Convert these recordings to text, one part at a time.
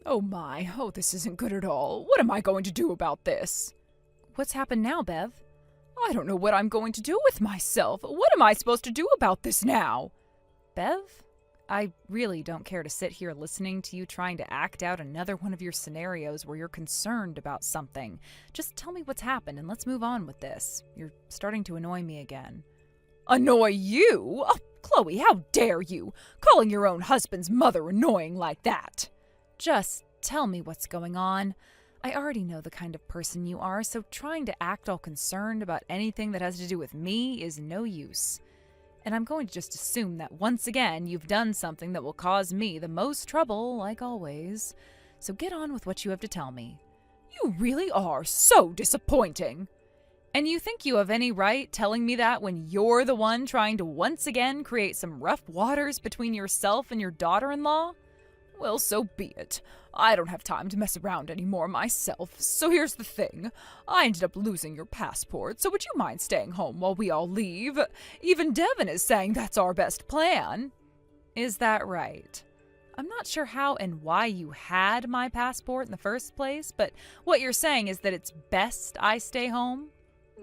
Oh my, oh, this isn't good at all. What am I going to do about this? What's happened now, Bev? I don't know what I'm going to do with myself. What am I supposed to do about this now? Bev? I really don't care to sit here listening to you trying to act out another one of your scenarios where you're concerned about something. Just tell me what's happened and let's move on with this. You're starting to annoy me again. Annoy you? Oh, Chloe, how dare you? Calling your own husband's mother annoying like that. Just tell me what's going on. I already know the kind of person you are, so trying to act all concerned about anything that has to do with me is no use. And I'm going to just assume that once again you've done something that will cause me the most trouble, like always. So get on with what you have to tell me. You really are so disappointing. And you think you have any right telling me that when you're the one trying to once again create some rough waters between yourself and your daughter-in-law? Well, so be it. I don't have time to mess around anymore myself, so here's the thing. I ended up losing your passport, so would you mind staying home while we all leave? Even Devin is saying that's our best plan. Is that right? I'm not sure how and why you had my passport in the first place, but what you're saying is that it's best I stay home?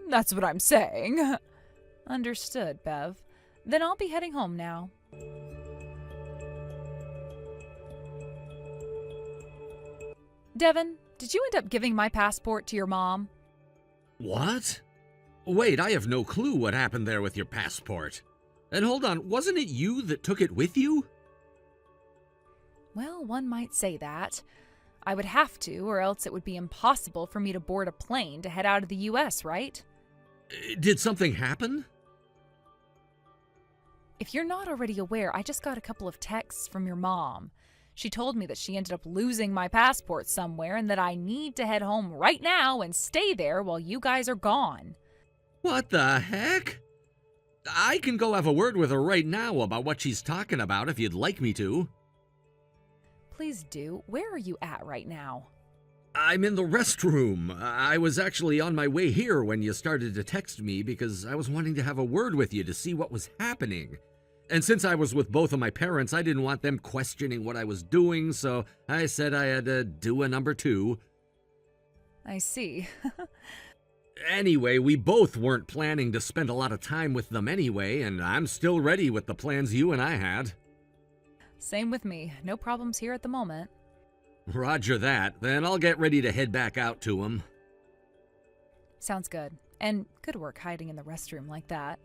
That's what I'm saying. Understood, Bev. Then I'll be heading home now. Devin, did you end up giving my passport to your mom? What? Wait, I have no clue what happened there with your passport. And hold on, wasn't it you that took it with you? Well, one might say that. I would have to, or else it would be impossible for me to board a plane to head out of the U.S., right? Did something happen? If you're not already aware, I just got a couple of texts from your mom. She told me that she ended up losing my passport somewhere and that I need to head home right now and stay there while you guys are gone. What the heck? I can go have a word with her right now about what she's talking about if you'd like me to. Please do. Where are you at right now? I'm in the restroom. I was actually on my way here when you started to text me because I was wanting to have a word with you to see what was happening. And since I was with both of my parents, I didn't want them questioning what I was doing, so I said I had to do a number 2. I see. Anyway, we both weren't planning to spend a lot of time with them anyway, and I'm still ready with the plans you and I had. Same with me. No problems here at the moment. Roger that. Then I'll get ready to head back out to them. Sounds good. And good work hiding in the restroom like that.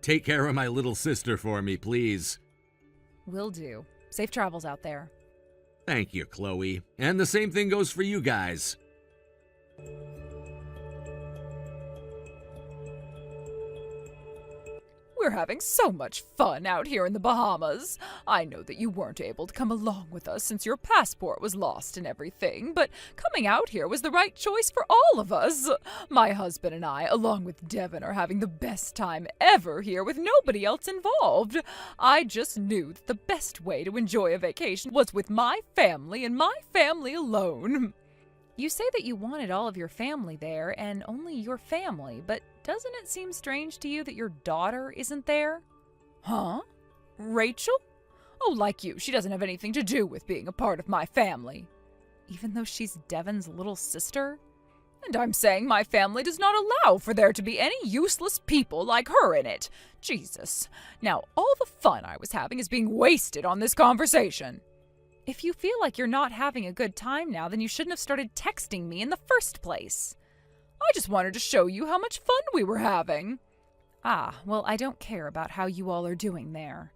Take care of my little sister for me, please. Will do. Safe travels out there. Thank you, Chloe. And the same thing goes for you guys. We're having so much fun out here in the Bahamas. I know that you weren't able to come along with us since your passport was lost and everything, but coming out here was the right choice for all of us. My husband and I, along with Devin, are having the best time ever here with nobody else involved. I just knew that the best way to enjoy a vacation was with my family and my family alone. You say that you wanted all of your family there and only your family, but doesn't it seem strange to you that your daughter isn't there? Huh? Rachel? Oh, like you, she doesn't have anything to do with being a part of my family. Even though she's Devin's little sister? And I'm saying my family does not allow for there to be any useless people like her in it. Jesus. Now, all the fun I was having is being wasted on this conversation. If you feel like you're not having a good time now, then you shouldn't have started texting me in the first place. I just wanted to show you how much fun we were having. Ah, well, I don't care about how you all are doing there.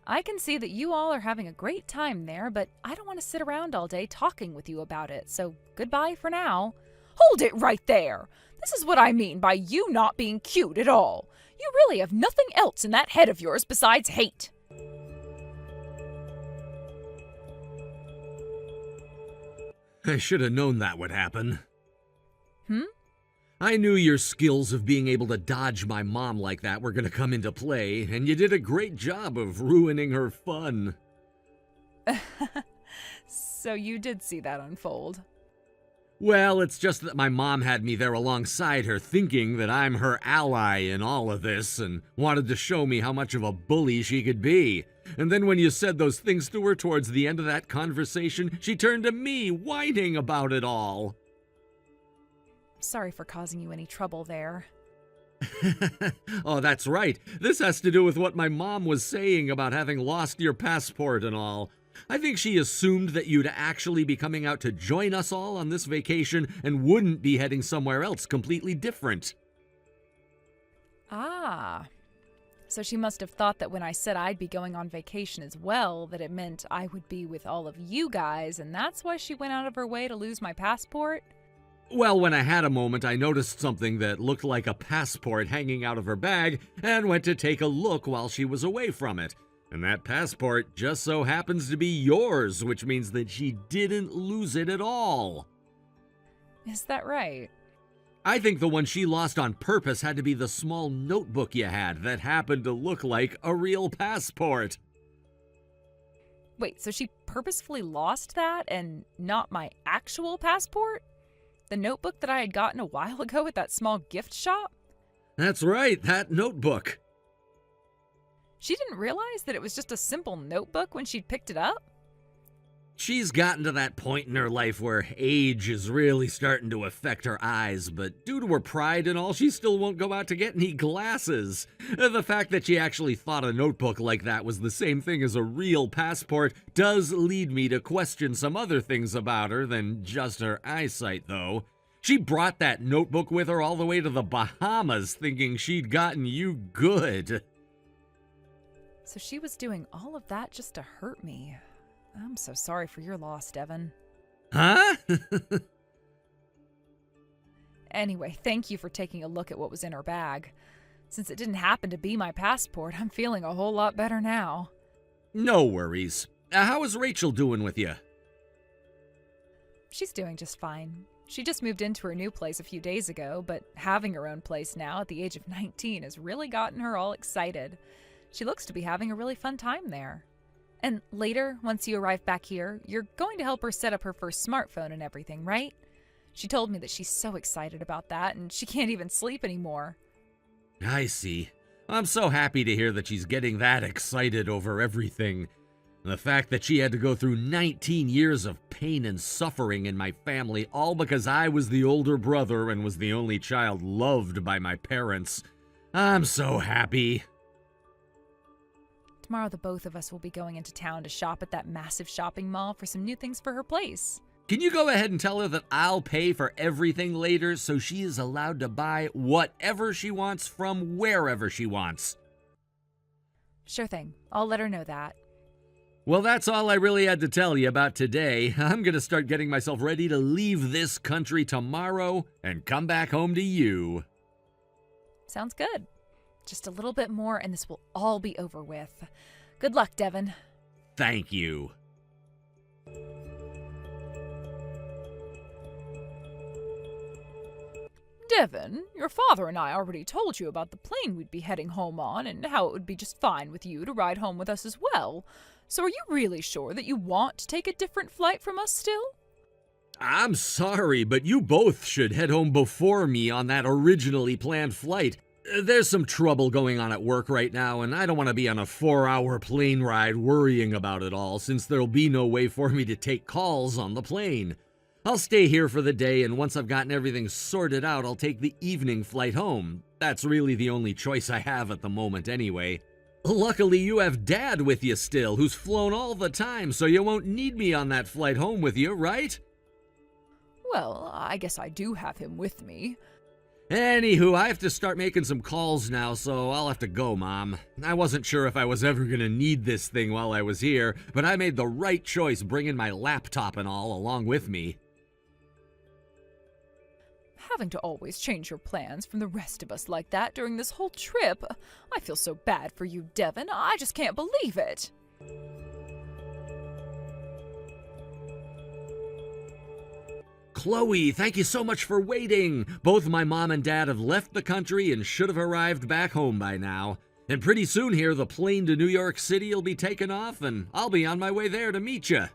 I can see that you all are having a great time there, but I don't want to sit around all day talking with you about it, so goodbye for now. Hold it right there! This is what I mean by you not being cute at all. You really have nothing else in that head of yours besides hate. I should have known that would happen. Hmm? I knew your skills of being able to dodge my mom like that were going to come into play, and you did a great job of ruining her fun. So you did see that unfold. Well, it's just that my mom had me there alongside her, thinking that I'm her ally in all of this, and wanted to show me how much of a bully she could be. And then when you said those things to her towards the end of that conversation, she turned to me, whining about it all. Sorry for causing you any trouble there. Oh, that's right. This has to do with what my mom was saying about having lost your passport and all. I think she assumed that you'd actually be coming out to join us all on this vacation and wouldn't be heading somewhere else completely different. Ah. So she must have thought that when I said I'd be going on vacation as well, that it meant I would be with all of you guys, and that's why she went out of her way to lose my passport? Well, when I had a moment, I noticed something that looked like a passport hanging out of her bag and went to take a look while she was away from it. And that passport just so happens to be yours, which means that she didn't lose it at all. Is that right? I think the one she lost on purpose had to be the small notebook you had that happened to look like a real passport. Wait, so she purposefully lost that and not my actual passport? The notebook that I had gotten a while ago at that small gift shop? That's right, that notebook. She didn't realize that it was just a simple notebook when she'd picked it up? She's gotten to that point in her life where age is really starting to affect her eyes, but due to her pride and all, she still won't go out to get any glasses. The fact that she actually thought a notebook like that was the same thing as a real passport does lead me to question some other things about her than just her eyesight, though. She brought that notebook with her all the way to the Bahamas, thinking she'd gotten you good. So she was doing all of that just to hurt me. I'm so sorry for your loss, Devin. Huh? Anyway, thank you for taking a look at what was in her bag. Since it didn't happen to be my passport, I'm feeling a whole lot better now. No worries. How is Rachel doing with you? She's doing just fine. She just moved into her new place a few days ago, but having her own place now at the age of 19 has really gotten her all excited. She looks to be having a really fun time there. And later, once you arrive back here, you're going to help her set up her first smartphone and everything, right? She told me that she's so excited about that, and she can't even sleep anymore. I see. I'm so happy to hear that she's getting that excited over everything. The fact that she had to go through 19 years of pain and suffering in my family, all because I was the older brother and was the only child loved by my parents. I'm so happy. Tomorrow the both of us will be going into town to shop at that massive shopping mall for some new things for her place. Can you go ahead and tell her that I'll pay for everything later so she is allowed to buy whatever she wants from wherever she wants? Sure thing. I'll let her know that. Well, that's all I really had to tell you about today. I'm going to start getting myself ready to leave this country tomorrow and come back home to you. Sounds good. Just a little bit more and this will all be over with. Good luck, Devin. Thank you. Devin, your father and I already told you about the plane we'd be heading home on and how it would be just fine with you to ride home with us as well. So are you really sure that you want to take a different flight from us still? I'm sorry, but you both should head home before me on that originally planned flight. There's some trouble going on at work right now, and I don't want to be on a 4-hour plane ride worrying about it all, since there'll be no way for me to take calls on the plane. I'll stay here for the day, and once I've gotten everything sorted out, I'll take the evening flight home. That's really the only choice I have at the moment anyway. Luckily, you have Dad with you still, who's flown all the time, so you won't need me on that flight home with you, right? Well, I guess I do have him with me. Anywho, I have to start making some calls now, so I'll have to go, Mom. I wasn't sure if I was ever going to need this thing while I was here, but I made the right choice bringing my laptop and all along with me. Having to always change your plans from the rest of us like that during this whole trip. I feel so bad for you, Devin. I just can't believe it. Chloe, thank you so much for waiting. Both my mom and dad have left the country and should have arrived back home by now. And pretty soon here, the plane to New York City will be taking off, and I'll be on my way there to meet you.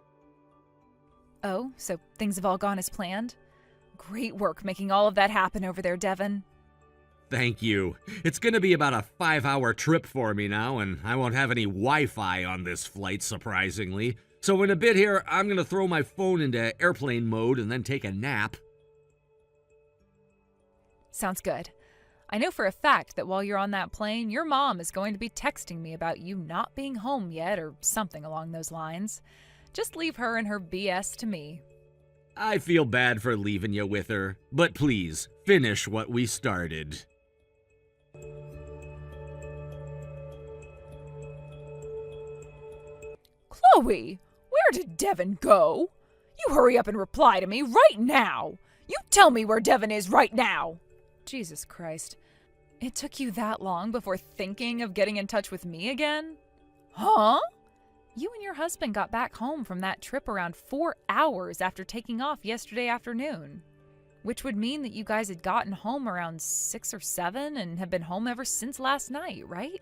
Oh, so things have all gone as planned? Great work making all of that happen over there, Devin. Thank you. It's gonna be about a 5-hour trip for me now, and I won't have any Wi-Fi on this flight, surprisingly. So in a bit here, I'm gonna throw my phone into airplane mode and then take a nap. Sounds good. I know for a fact that while you're on that plane, your mom is going to be texting me about you not being home yet or something along those lines. Just leave her and her BS to me. I feel bad for leaving you with her, but please, finish what we started. Chloe, where did Devin go? You hurry up and reply to me right now. You tell me where Devin is right now. Jesus Christ. It took you that long before thinking of getting in touch with me again? Huh? You and your husband got back home from that trip around 4 hours after taking off yesterday afternoon, which would mean that you guys had gotten home around 6 or 7 and have been home ever since last night, right?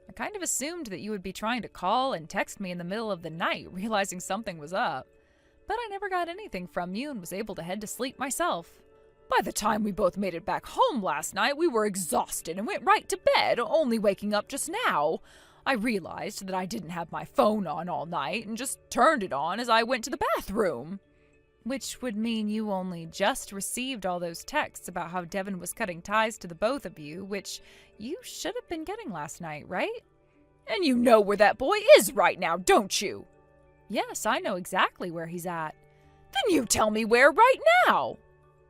I kind of assumed that you would be trying to call and text me in the middle of the night, realizing something was up. But I never got anything from you and was able to head to sleep myself. By the time we both made it back home last night, we were exhausted and went right to bed, only waking up just now. I realized that I didn't have my phone on all night and just turned it on as I went to the bathroom. Which would mean you only just received all those texts about how Devin was cutting ties to the both of you, which you should have been getting last night, right? And you know where that boy is right now, don't you? Yes, I know exactly where he's at. Then you tell me where right now.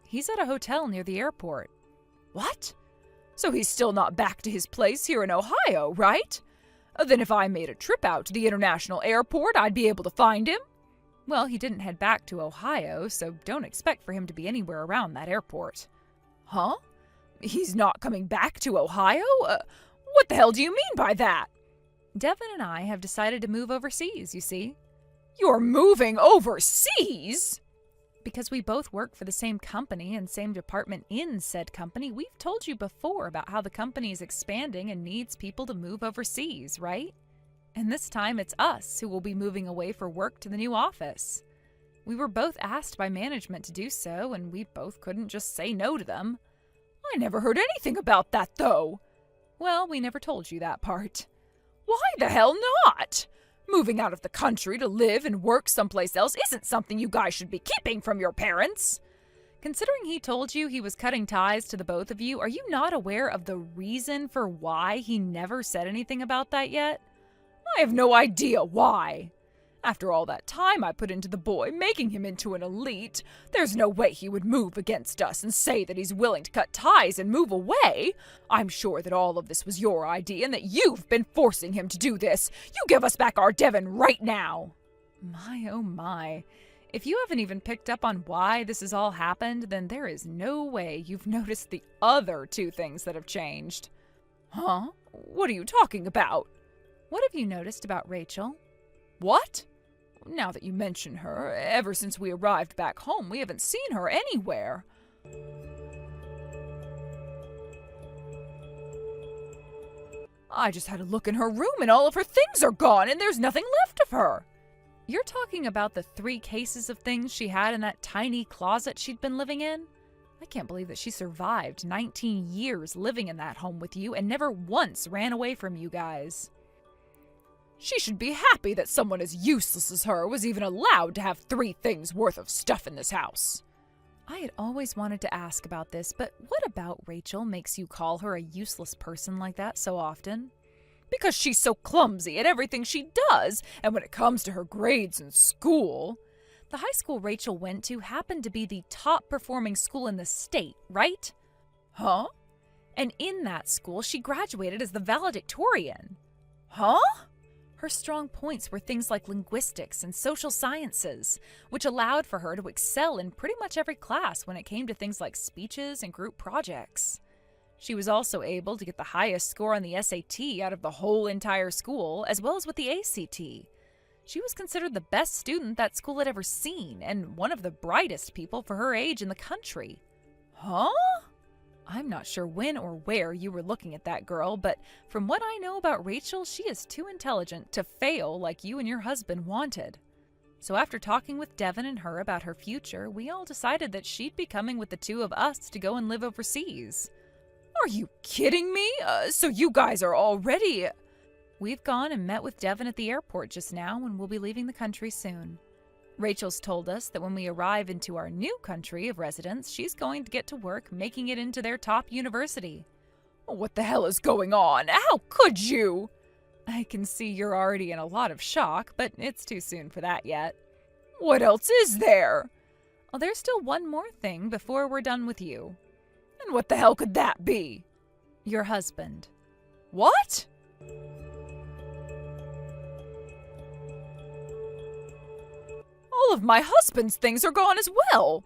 He's at a hotel near the airport. What? So he's still not back to his place here in Ohio, right? Then if I made a trip out to the international airport, I'd be able to find him? Well, he didn't head back to Ohio, so don't expect for him to be anywhere around that airport. Huh? He's not coming back to Ohio? What the hell do you mean by that? Devin and I have decided to move overseas, you see. You're moving overseas? Because we both work for the same company and same department in said company, we've told you before about how the company is expanding and needs people to move overseas, right? And this time it's us who will be moving away for work to the new office. We were both asked by management to do so, and we both couldn't just say no to them. I never heard anything about that, though. Well, we never told you that part. Why the hell not? Moving out of the country to live and work someplace else isn't something you guys should be keeping from your parents. Considering he told you he was cutting ties to the both of you, are you not aware of the reason for why he never said anything about that yet? I have no idea why. After all that time I put into the boy, making him into an elite, there's no way he would move against us and say that he's willing to cut ties and move away. I'm sure that all of this was your idea and that you've been forcing him to do this. You give us back our Devin right now. My, oh my. If you haven't even picked up on why this has all happened, then there is no way you've noticed the other 2 things that have changed. Huh? What are you talking about? What have you noticed about Rachel? What? Now that you mention her, ever since we arrived back home, we haven't seen her anywhere. I just had a look in her room and all of her things are gone and there's nothing left of her. You're talking about the 3 cases of things she had in that tiny closet she'd been living in? I can't believe that she survived 19 years living in that home with you and never once ran away from you guys. She should be happy that someone as useless as her was even allowed to have 3 things worth of stuff in this house. I had always wanted to ask about this, but what about Rachel makes you call her a useless person like that so often? Because she's so clumsy at everything she does, and when it comes to her grades in school. The high school Rachel went to happened to be the top performing school in the state, right? Huh? And in that school, she graduated as the valedictorian. Huh? Her strong points were things like linguistics and social sciences, which allowed for her to excel in pretty much every class when it came to things like speeches and group projects. She was also able to get the highest score on the SAT out of the whole entire school, as well as with the ACT. She was considered the best student that school had ever seen, and one of the brightest people for her age in the country. Huh? I'm not sure when or where you were looking at that girl, but from what I know about Rachel, she is too intelligent to fail like you and your husband wanted. So after talking with Devin and her about her future, we all decided that she'd be coming with the two of us to go and live overseas. Are you kidding me? So you guys are already... We've gone and met with Devin at the airport just now, and we'll be leaving the country soon. Rachel's told us that when we arrive into our new country of residence, she's going to get to work making it into their top university. What the hell is going on? How could you? I can see you're already in a lot of shock, but it's too soon for that yet. What else is there? Well, there's still one more thing before we're done with you. And what the hell could that be? Your husband. What? All of my husband's things are gone as well.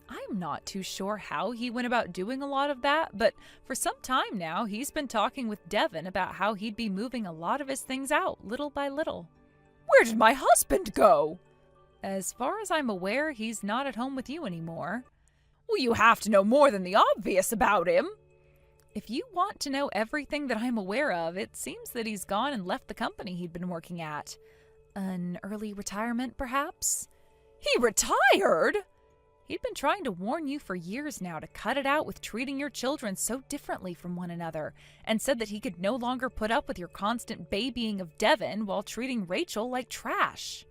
I'm not too sure how he went about doing a lot of that, but for some time now, he's been talking with Devin about how he'd be moving a lot of his things out, little by little. Where did my husband go? As far as I'm aware, he's not at home with you anymore. Well, you have to know more than the obvious about him. If you want to know everything that I'm aware of, it seems that he's gone and left the company he'd been working at. An early retirement, perhaps? He retired? He'd been trying to warn you for years now to cut it out with treating your children so differently from one another, and said that he could no longer put up with your constant babying of Devin while treating Rachel like trash.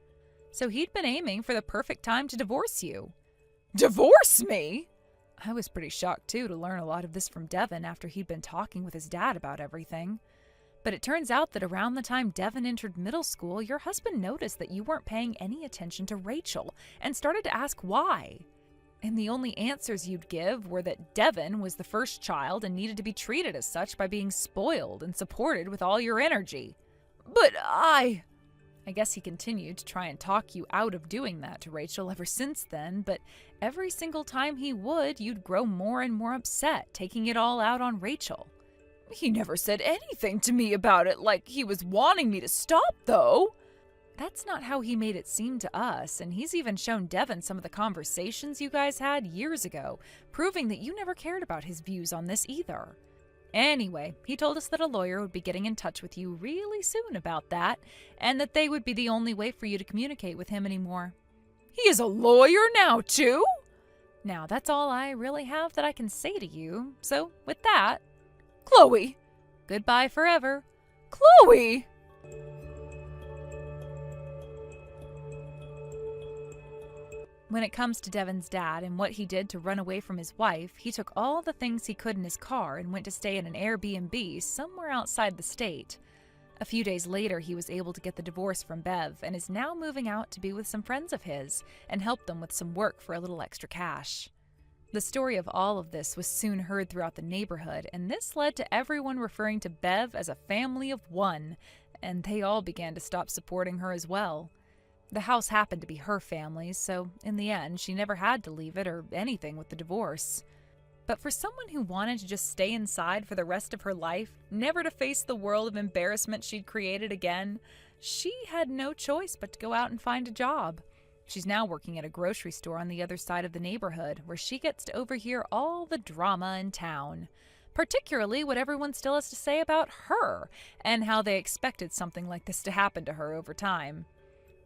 So he'd been aiming for the perfect time to divorce you. Divorce me? I was pretty shocked, too, to learn a lot of this from Devin after he'd been talking with his dad about everything. But it turns out that around the time Devin entered middle school, your husband noticed that you weren't paying any attention to Rachel and started to ask why. And the only answers you'd give were that Devin was the first child and needed to be treated as such by being spoiled and supported with all your energy. But I guess he continued to try and talk you out of doing that to Rachel ever since then, but every single time he would, you'd grow more and more upset, taking it all out on Rachel. He never said anything to me about it, like he was wanting me to stop, though. That's not how he made it seem to us, and he's even shown Devin some of the conversations you guys had years ago, proving that you never cared about his views on this either. Anyway, he told us that a lawyer would be getting in touch with you really soon about that, and that they would be the only way for you to communicate with him anymore. He is a lawyer now, too? Now, that's all I really have that I can say to you, so with that... Chloe! Goodbye forever. Chloe! When it comes to Devin's dad and what he did to run away from his wife, he took all the things he could in his car and went to stay in an Airbnb somewhere outside the state. A few days later, he was able to get the divorce from Bev and is now moving out to be with some friends of his and help them with some work for a little extra cash. The story of all of this was soon heard throughout the neighborhood, and this led to everyone referring to Bev as a family of one, and they all began to stop supporting her as well. The house happened to be her family's, so in the end, she never had to leave it or anything with the divorce. But for someone who wanted to just stay inside for the rest of her life, never to face the world of embarrassment she'd created again, she had no choice but to go out and find a job. She's now working at a grocery store on the other side of the neighborhood, where she gets to overhear all the drama in town. Particularly what everyone still has to say about her, and how they expected something like this to happen to her over time.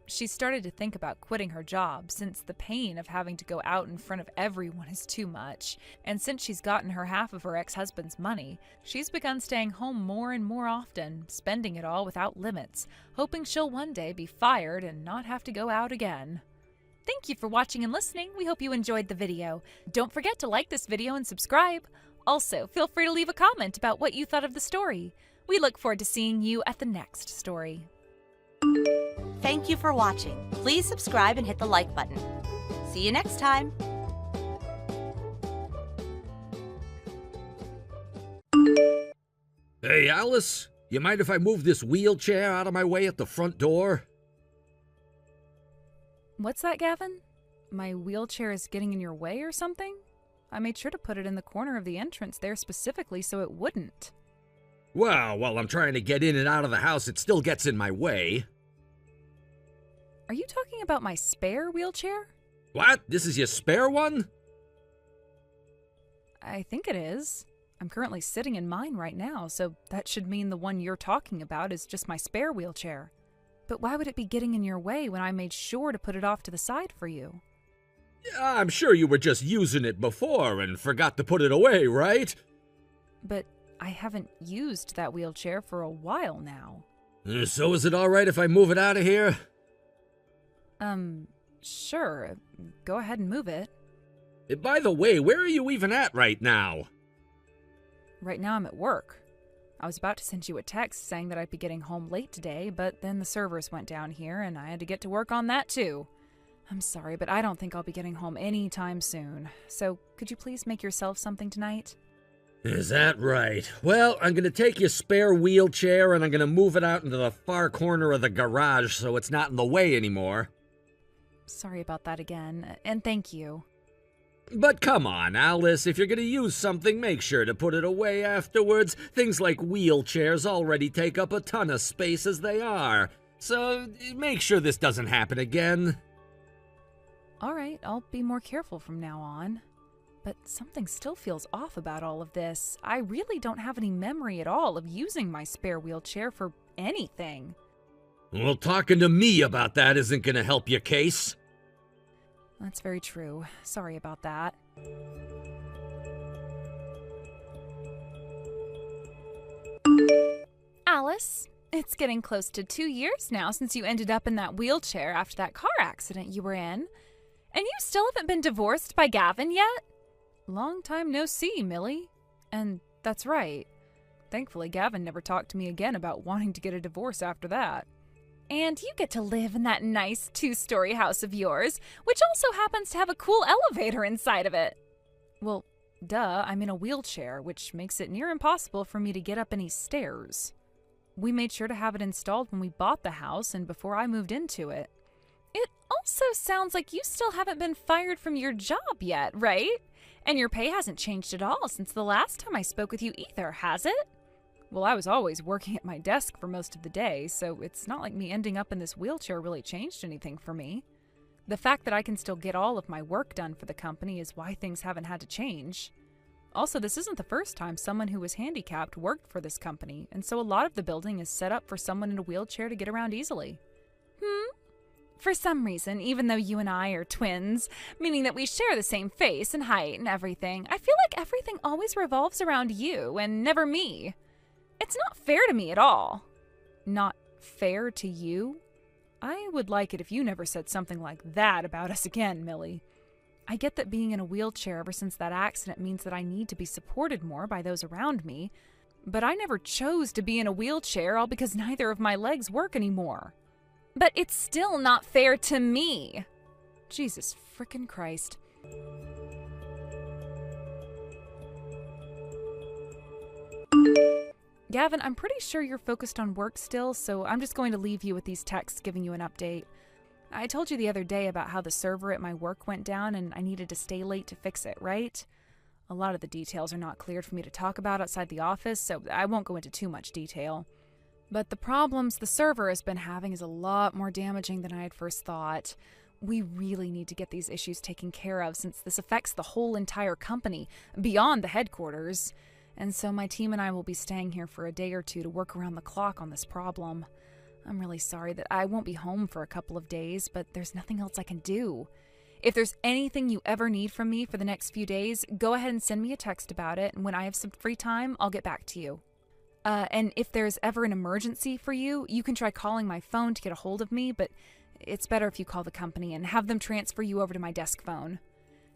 She started to think about quitting her job since the pain of having to go out in front of everyone is too much, and since she's gotten her half of her ex-husband's money, she's begun staying home more and more often, spending it all without limits, hoping she'll one day be fired and not have to go out again. Thank you for watching and listening. We hope you enjoyed the video. Don't forget to like this video and subscribe. Also, feel free to leave a comment about what you thought of the story. We look forward to seeing you at the next story. Thank you for watching. Please subscribe and hit the like button. See you next time. Hey, Alice, you mind if I move this wheelchair out of my way at the front door? What's that, Gavin? My wheelchair is getting in your way or something? I made sure to put it in the corner of the entrance there specifically so it wouldn't. Well, while I'm trying to get in and out of the house, it still gets in my way. Are you talking about my spare wheelchair? What? This is your spare one? I think it is. I'm currently sitting in mine right now, so that should mean the one you're talking about is just my spare wheelchair. But why would it be getting in your way when I made sure to put it off to the side for you? I'm sure you were just using it before and forgot to put it away, right? But I haven't used that wheelchair for a while now. So is it alright if I move it out of here? Sure. Go ahead and move it. By the way, where are you even at right now? Right now I'm at work. I was about to send you a text saying that I'd be getting home late today, but then the servers went down here and I had to get to work on that too. I'm sorry, but I don't think I'll be getting home anytime soon. So, could you please make yourself something tonight? Is that right? Well, I'm gonna take your spare wheelchair and I'm gonna move it out into the far corner of the garage so it's not in the way anymore. Sorry about that again, and thank you. But come on, Alice, if you're gonna use something, make sure to put it away afterwards. Things like wheelchairs already take up a ton of space as they are. So, make sure this doesn't happen again. Alright, I'll be more careful from now on. But something still feels off about all of this. I really don't have any memory at all of using my spare wheelchair for anything. Well, talking to me about that isn't gonna help your case. That's very true. Sorry about that. Alice, it's getting close to 2 years now since you ended up in that wheelchair after that car accident you were in. And you still haven't been divorced by Gavin yet? Long time no see, Millie. And that's right. Thankfully, Gavin never talked to me again about wanting to get a divorce after that. And you get to live in that nice 2-story house of yours, which also happens to have a cool elevator inside of it. Well, duh, I'm in a wheelchair, which makes it near impossible for me to get up any stairs. We made sure to have it installed when we bought the house and before I moved into it. It also sounds like you still haven't been fired from your job yet, right? And your pay hasn't changed at all since the last time I spoke with you either, has it? Well, I was always working at my desk for most of the day, so it's not like me ending up in this wheelchair really changed anything for me. The fact that I can still get all of my work done for the company is why things haven't had to change. Also, this isn't the first time someone who was handicapped worked for this company, and so a lot of the building is set up for someone in a wheelchair to get around easily. For some reason, even though you and I are twins, meaning that we share the same face and height and everything, I feel like everything always revolves around you and never me. It's not fair to me at all. Not fair to you? I would like it if you never said something like that about us again, Millie. I get that being in a wheelchair ever since that accident means that I need to be supported more by those around me, but I never chose to be in a wheelchair all because neither of my legs work anymore. But it's still not fair to me. Jesus frickin' Christ. Gavin, I'm pretty sure you're focused on work still, so I'm just going to leave you with these texts giving you an update. I told you the other day about how the server at my work went down and I needed to stay late to fix it, right? A lot of the details are not cleared for me to talk about outside the office, so I won't go into too much detail. But the problems the server has been having is a lot more damaging than I had first thought. We really need to get these issues taken care of since this affects the whole entire company, beyond the headquarters. And so my team and I will be staying here for a day or two to work around the clock on this problem. I'm really sorry that I won't be home for a couple of days, but there's nothing else I can do. If there's anything you ever need from me for the next few days, go ahead and send me a text about it, and when I have some free time, I'll get back to you. And if there's ever an emergency for you, you can try calling my phone to get a hold of me, but it's better if you call the company and have them transfer you over to my desk phone.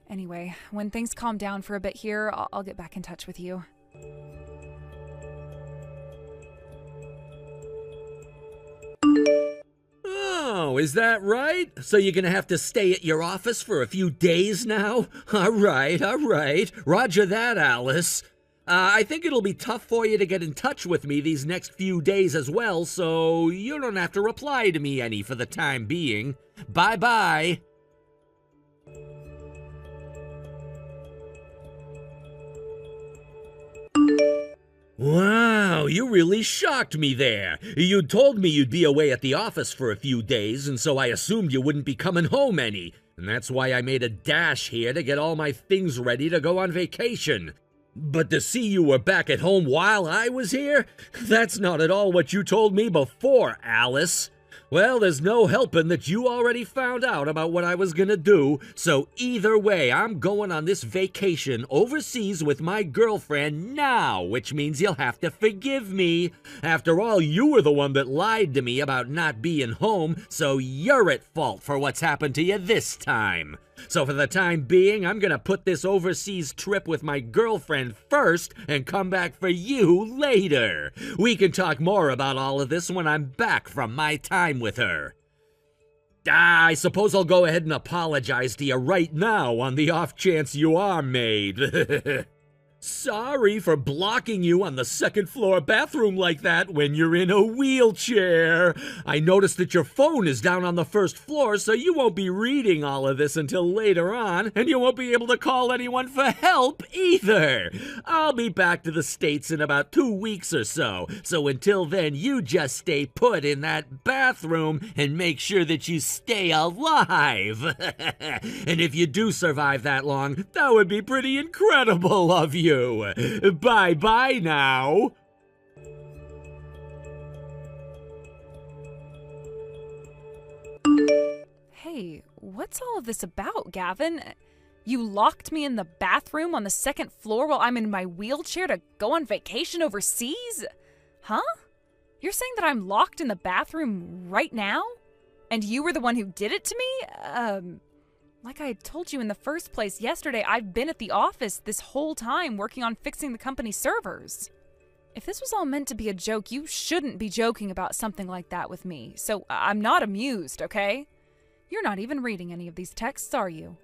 Anyway, when things calm down for a bit here, I'll get back in touch with you. Oh, is that right? So you're gonna have to stay at your office for a few days now? All right. Roger that, Alice. I think it'll be tough for you to get in touch with me these next few days as well, so you don't have to reply to me any for the time being. Bye-bye. Wow, you really shocked me there. You told me you'd be away at the office for a few days, and so I assumed you wouldn't be coming home any. And that's why I made a dash here to get all my things ready to go on vacation. But to see you were back at home while I was here? That's not at all what you told me before, Alice. Well, there's no helping that you already found out about what I was gonna do, so either way, I'm going on this vacation overseas with my girlfriend now, which means you'll have to forgive me. After all, you were the one that lied to me about not being home, so you're at fault for what's happened to you this time. So for the time being, I'm gonna put this overseas trip with my girlfriend first and come back for you later. We can talk more about all of this when I'm back from my time with her. I suppose I'll go ahead and apologize to you right now on the off chance you are made. Sorry for blocking you on the second floor bathroom like that when you're in a wheelchair. I noticed that your phone is down on the first floor, so you won't be reading all of this until later on, and you won't be able to call anyone for help either. I'll be back to the States in about 2 weeks or so until then you just stay put in that bathroom and make sure that you stay alive. And if you do survive that long, that would be pretty incredible of you. Bye-bye now. Hey, what's all of this about, Gavin? You locked me in the bathroom on the second floor while I'm in my wheelchair to go on vacation overseas? Huh? You're saying that I'm locked in the bathroom right now? And you were the one who did it to me? Like I told you in the first place yesterday, I've been at the office this whole time working on fixing the company's servers. If this was all meant to be a joke, you shouldn't be joking about something like that with me. So I'm not amused, okay? You're not even reading any of these texts, are you?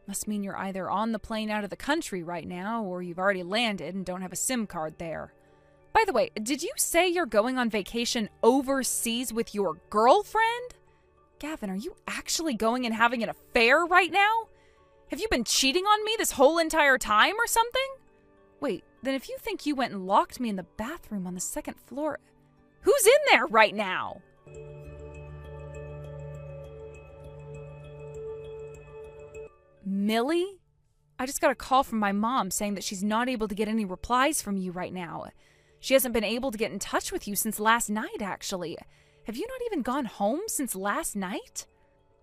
Must mean you're either on the plane out of the country right now, or you've already landed and don't have a SIM card there. By the way, did you say you're going on vacation overseas with your girlfriend? Gavin, are you actually going and having an affair right now? Have you been cheating on me this whole entire time or something? Wait, then if you think you went and locked me in the bathroom on the second floor, who's in there right now? Millie? I just got a call from my mom saying that she's not able to get any replies from you right now. She hasn't been able to get in touch with you since last night, actually. Have you not even gone home since last night?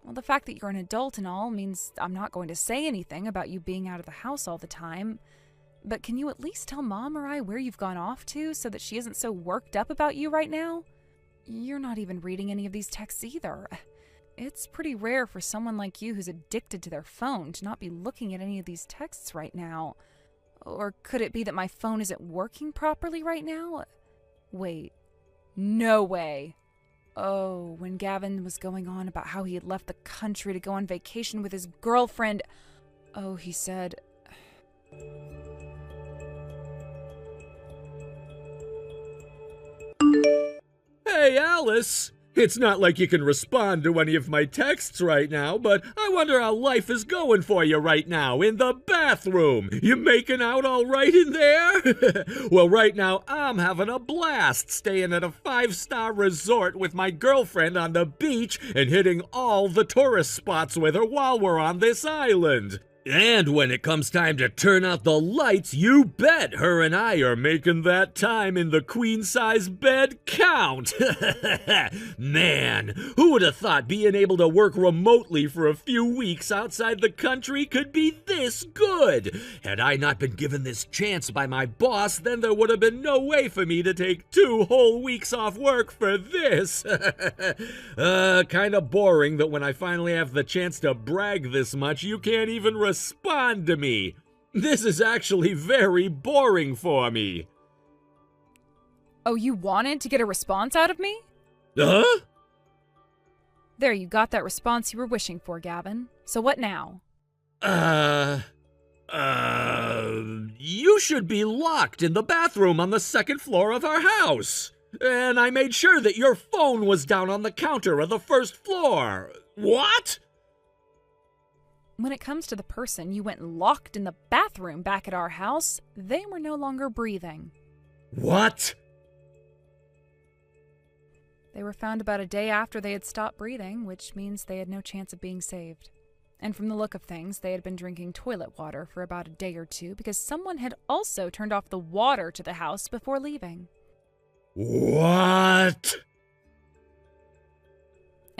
Well, the fact that you're an adult and all means I'm not going to say anything about you being out of the house all the time. But can you at least tell Mom or I where you've gone off to so that she isn't so worked up about you right now? You're not even reading any of these texts either. It's pretty rare for someone like you who's addicted to their phone to not be looking at any of these texts right now. Or could it be that my phone isn't working properly right now? Wait. No way. Oh, when Gavin was going on about how he had left the country to go on vacation with his girlfriend. Oh, he said... Hey, Alice! It's not like you can respond to any of my texts right now, but I wonder how life is going for you right now in the bathroom. You making out all right in there? Well, right now I'm having a blast staying at a 5-star resort with my girlfriend on the beach and hitting all the tourist spots with her while we're on this island. And when it comes time to turn out the lights, you bet her and I are making that time in the queen-size bed count. Man, who would have thought being able to work remotely for a few weeks outside the country could be this good? Had I not been given this chance by my boss, then there would have been no way for me to take 2 whole weeks off work for this. Kind of boring that when I finally have the chance to brag this much, you can't even respond to me. This is actually very boring for me. Oh, you wanted to get a response out of me? Huh? There, you got that response you were wishing for, Gavin. So what now? You should be locked in the bathroom on the 2nd floor of our house. And I made sure that your phone was down on the counter of the 1st floor. What? When it comes to the person you went and locked in the bathroom back at our house, they were no longer breathing. What? They were found about a day after they had stopped breathing, which means they had no chance of being saved. And from the look of things, they had been drinking toilet water for about a day or two because someone had also turned off the water to the house before leaving. What?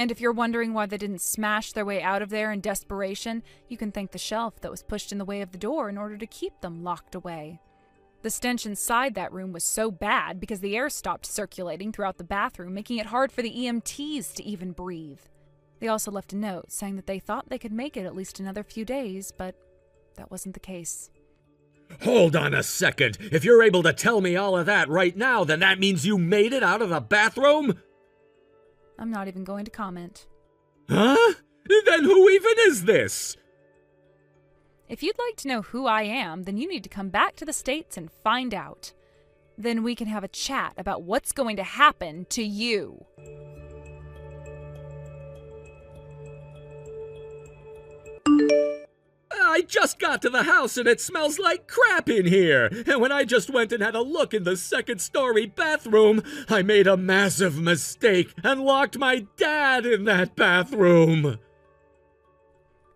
And if you're wondering why they didn't smash their way out of there in desperation, you can thank the shelf that was pushed in the way of the door in order to keep them locked away. The stench inside that room was so bad because the air stopped circulating throughout the bathroom, making it hard for the EMTs to even breathe. They also left a note saying that they thought they could make it at least another few days, but that wasn't the case. Hold on a second. If you're able to tell me all of that right now, then that means you made it out of the bathroom? I'm not even going to comment. Huh? Then who even is this? If you'd like to know who I am, then you need to come back to the States and find out. Then we can have a chat about what's going to happen to you. I just got to the house and it smells like crap in here. And when I just went and had a look in the second-story bathroom, I made a massive mistake and locked my dad in that bathroom.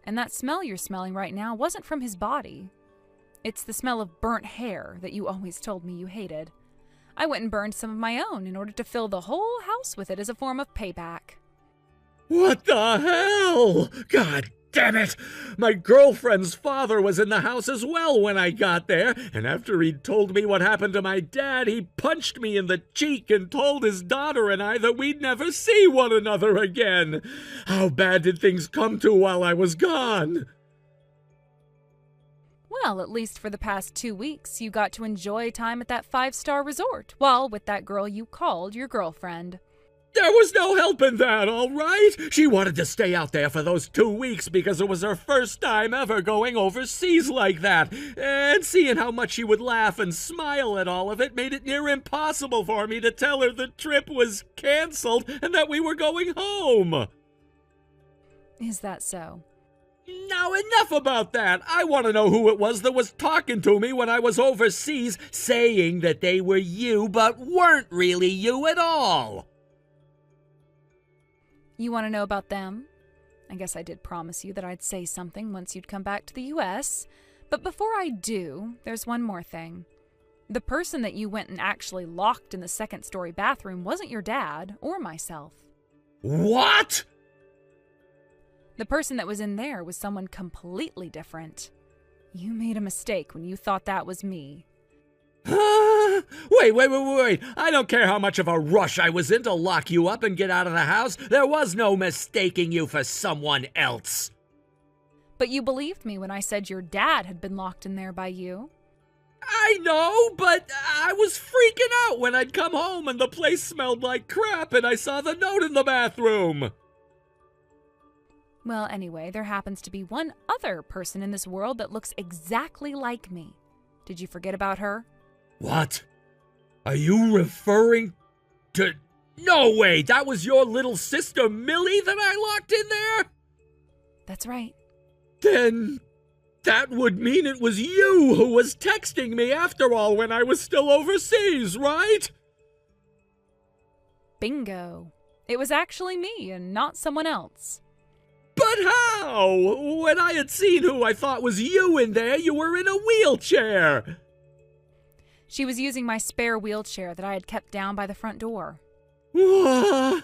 And that smell you're smelling right now wasn't from his body. It's the smell of burnt hair that you always told me you hated. I went and burned some of my own in order to fill the whole house with it as a form of payback. What the hell? God damn it! My girlfriend's father was in the house as well when I got there, and after he'd told me what happened to my dad, he punched me in the cheek and told his daughter and I that we'd never see one another again. How bad did things come to while I was gone? Well, at least for the past 2 weeks, you got to enjoy time at that 5-star resort, while with that girl you called your girlfriend. There was no help in that, all right? She wanted to stay out there for those 2 weeks because it was her first time ever going overseas like that. And seeing how much she would laugh and smile at all of it made it near impossible for me to tell her the trip was canceled and that we were going home. Is that so? Now, enough about that. I want to know who it was that was talking to me when I was overseas, saying that they were you but weren't really you at all. You want to know about them? I guess I did promise you that I'd say something once you'd come back to the U.S. But before I do, there's one more thing. The person that you went and actually locked in the second-story bathroom wasn't your dad or myself. What? The person that was in there was someone completely different. You made a mistake when you thought that was me. Wait. I don't care how much of a rush I was in to lock you up and get out of the house. There was no mistaking you for someone else. But you believed me when I said your dad had been locked in there by you. I know, but I was freaking out when I'd come home and the place smelled like crap and I saw the note in the bathroom. Well, anyway, there happens to be one other person in this world that looks exactly like me. Did you forget about her? What? Are you referring to... No way! That was your little sister Millie that I locked in there? That's right. Then that would mean it was you who was texting me after all when I was still overseas, right? Bingo. It was actually me and not someone else. But how? When I had seen who I thought was you in there, you were in a wheelchair. She was using my spare wheelchair that I had kept down by the front door. What?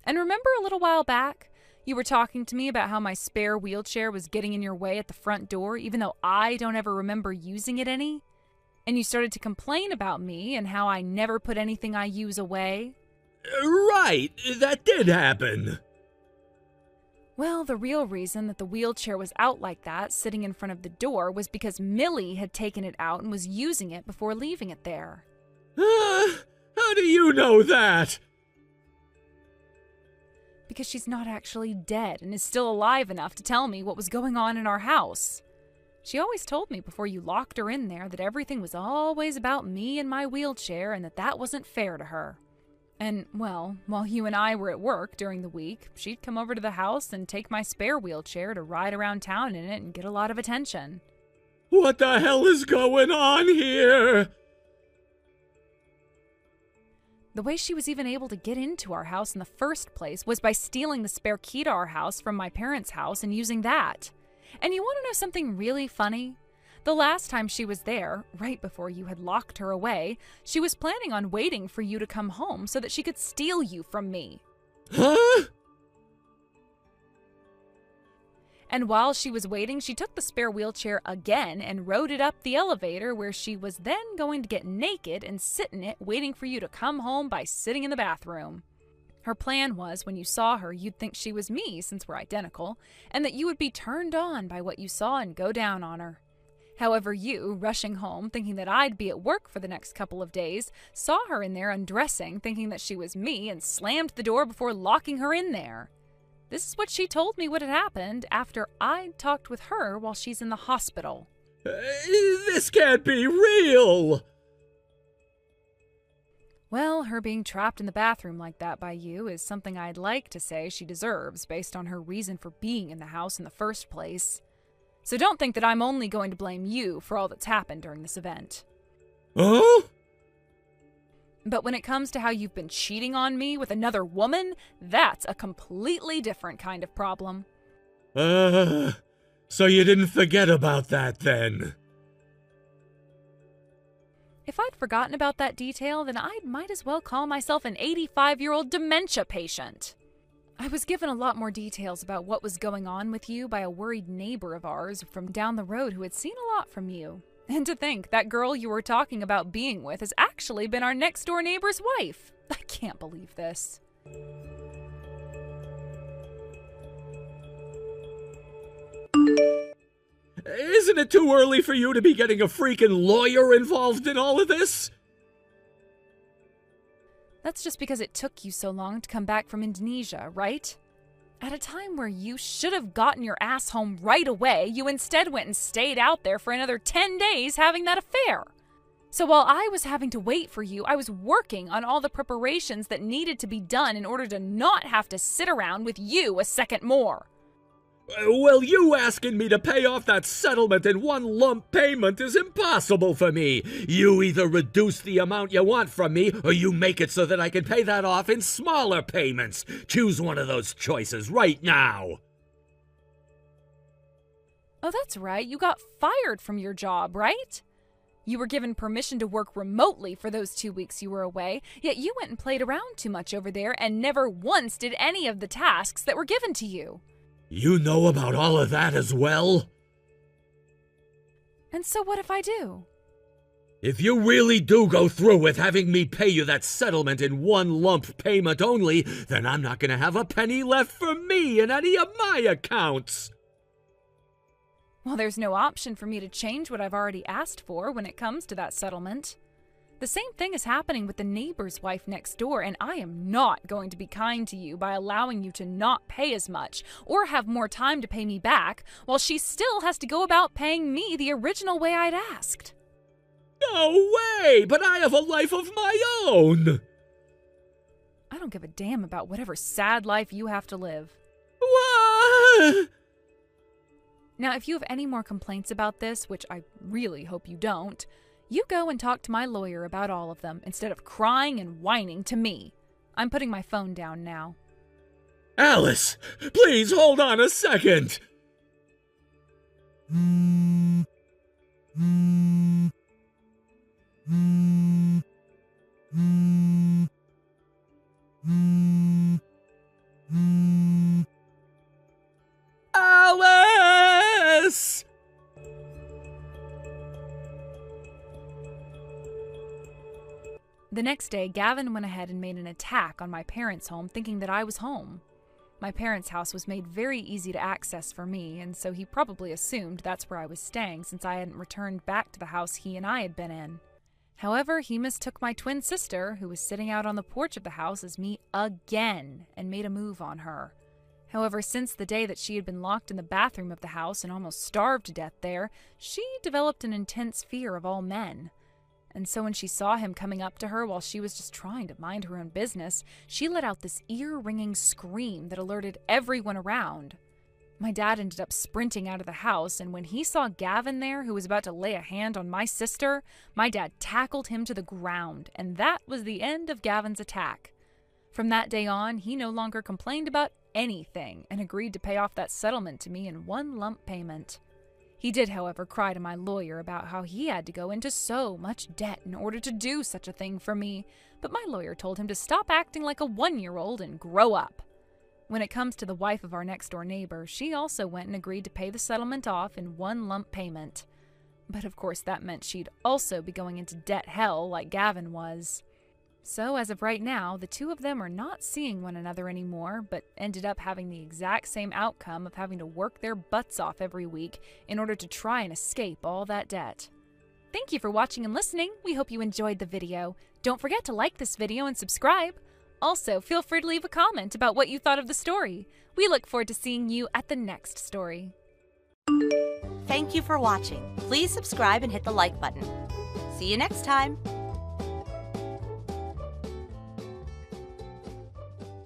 And remember a little while back, you were talking to me about how my spare wheelchair was getting in your way at the front door, even though I don't ever remember using it any? And you started to complain about me and how I never put anything I use away? Right, that did happen. Well, the real reason that the wheelchair was out like that, sitting in front of the door, was because Millie had taken it out and was using it before leaving it there. How do you know that? Because she's not actually dead and is still alive enough to tell me what was going on in our house. She always told me before you locked her in there that everything was always about me and my wheelchair and that wasn't fair to her. And, well, while you and I were at work during the week, she'd come over to the house and take my spare wheelchair to ride around town in it and get a lot of attention. What the hell is going on here? The way she was even able to get into our house in the first place was by stealing the spare key to our house from my parents' house and using that. And you want to know something really funny? The last time she was there, right before you had locked her away, she was planning on waiting for you to come home so that she could steal you from me. Huh? And while she was waiting, she took the spare wheelchair again and rode it up the elevator, where she was then going to get naked and sit in it, waiting for you to come home by sitting in the bathroom. Her plan was, when you saw her, you'd think she was me, since we're identical, and that you would be turned on by what you saw and go down on her. However, you, rushing home, thinking that I'd be at work for the next couple of days, saw her in there undressing, thinking that she was me, and slammed the door before locking her in there. This is what she told me would have happened after I'd talked with her while she's in the hospital. This can't be real! Well, her being trapped in the bathroom like that by you is something I'd like to say she deserves based on her reason for being in the house in the first place. So don't think that I'm only going to blame you for all that's happened during this event. Huh? But when it comes to how you've been cheating on me with another woman, that's a completely different kind of problem. So you didn't forget about that then? If I'd forgotten about that detail, then I might as well call myself an 85-year-old dementia patient. I was given a lot more details about what was going on with you by a worried neighbor of ours from down the road who had seen a lot from you. And to think, that girl you were talking about being with has actually been our next-door neighbor's wife. I can't believe this. Isn't it too early for you to be getting a freaking lawyer involved in all of this? That's just because it took you so long to come back from Indonesia, right? At a time where you should have gotten your ass home right away, you instead went and stayed out there for another 10 days having that affair. So while I was having to wait for you, I was working on all the preparations that needed to be done in order to not have to sit around with you a second more. Well, you asking me to pay off that settlement in one lump payment is impossible for me. You either reduce the amount you want from me, or you make it so that I can pay that off in smaller payments. Choose one of those choices right now. Oh, that's right. You got fired from your job, right? You were given permission to work remotely for those 2 weeks you were away, yet you went and played around too much over there and never once did any of the tasks that were given to you. You know about all of that as well? And so what if I do? If you really do go through with having me pay you that settlement in one lump payment only, then I'm not going to have a penny left for me in any of my accounts. Well, there's no option for me to change what I've already asked for when it comes to that settlement. The same thing is happening with the neighbor's wife next door, and I am not going to be kind to you by allowing you to not pay as much or have more time to pay me back, while she still has to go about paying me the original way I'd asked. No way! But I have a life of my own! I don't give a damn about whatever sad life you have to live. What? Now, if you have any more complaints about this, which I really hope you don't, you go and talk to my lawyer about all of them instead of crying and whining to me. I'm putting my phone down now. Alice, please hold on a second. Alice! The next day, Gavin went ahead and made an attack on my parents' home, thinking that I was home. My parents' house was made very easy to access for me, and so he probably assumed that's where I was staying since I hadn't returned back to the house he and I had been in. However, he mistook my twin sister, who was sitting out on the porch of the house, as me again, and made a move on her. However, since the day that she had been locked in the bathroom of the house and almost starved to death there, she developed an intense fear of all men. And so when she saw him coming up to her while she was just trying to mind her own business, she let out this ear-ringing scream that alerted everyone around. My dad ended up sprinting out of the house, and when he saw Gavin there, who was about to lay a hand on my sister, my dad tackled him to the ground, and that was the end of Gavin's attack. From that day on, he no longer complained about anything and agreed to pay off that settlement to me in one lump payment. He did, however, cry to my lawyer about how he had to go into so much debt in order to do such a thing for me, but my lawyer told him to stop acting like a 1-year-old and grow up. When it comes to the wife of our next-door neighbor, she also went and agreed to pay the settlement off in one lump payment. But of course that meant she'd also be going into debt hell like Gavin was. So as of right now, the two of them are not seeing one another anymore, but ended up having the exact same outcome of having to work their butts off every week in order to try and escape all that debt. Thank you for watching and listening. We hope you enjoyed the video. Don't forget to like this video and subscribe. Also, feel free to leave a comment about what you thought of the story. We look forward to seeing you at the next story. Thank you for watching. Please subscribe and hit the like button. See you next time.